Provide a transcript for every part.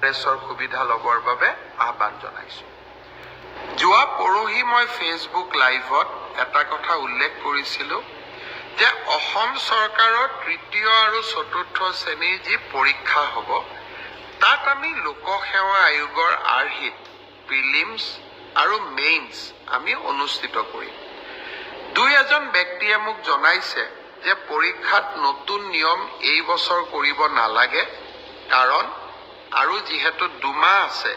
প্ৰেছৰ সুবিধা ল'বৰ বাবে আহ্বান জনাইছোঁ। যোৱা পৰহি মই ফেচবুক লাইভত এটা কথা উল্লেখ কৰিছিলোঁ যে অসম চৰকাৰৰ তৃতীয় আৰু চতুৰ্থ শ্ৰেণীৰ যি পৰীক্ষা হ'ব তাত আমি লোকসেৱা আয়োগৰ আৰ্হিত প্ৰিলিমছ আৰু মেইনছ আমি অনুষ্ঠিত কৰিম। দুই এজন ব্যক্তিয়ে মোক জনাইছে যে পৰীক্ষাত নতুন নিয়ম এই বছৰ কৰিব নালাগে, কাৰণ আৰু যিহেতু 2 মাহ আছে,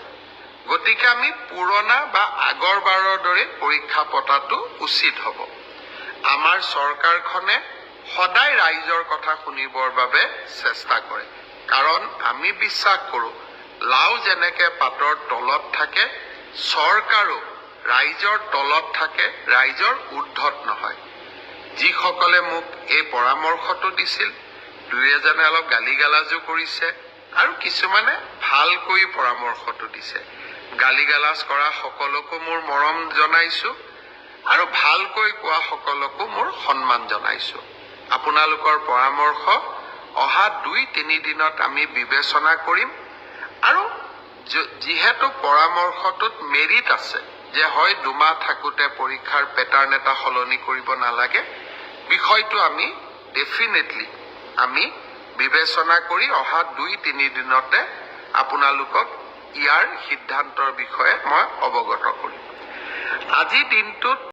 গতিকে আমি পুৰণা বা আগৰ বাৰৰ দৰে পৰীক্ষা পতাটো উচিত হ'ব। আমাৰ চৰকাৰখনে সদায় ৰাইজৰ কথা শুনিবৰ বাবে চেষ্টা কৰে, কাৰণ আমি বিশ্বাস কৰোঁ লাও যেনেকৈ পাতৰ তলত থাকে, চৰকাৰো ৰাইজৰ তলত থাকে, ৰাইজৰ ঊৰ্ধত নহয়। যিসকলে মোক এই পৰামৰ্শটো দিছিল, দুই এজনে অলপ গালি গালাজো কৰিছে আৰু কিছুমানে ভালকৈ পৰামৰ্শটো দিছে। গালি গালাজ কৰা সকলকো মোৰ মৰম জনাইছোঁ আৰু ভালকৈ কোৱা সকলকো মোৰ সন্মান জনাইছোঁ। আপোনালোকৰ পৰামৰ্শ অহা 2-3 দিনত আমি বিবেচনা কৰিম আৰু যিহেতু পৰামৰ্শটোত মেৰিট আছে যে হয় 2 মাহ থাকোঁতে পৰীক্ষাৰ পেটাৰ্ণ এটা সলনি কৰিব নালাগে, বিষয়টো আমি ডেফিনেটলি আমি বিবেচনা কৰি অহা 2-3 দিনতে আপোনালোকক ইয়াৰ সিদ্ধান্তৰ বিষয়ে মই অৱগত কৰিম। আজি দিনটোত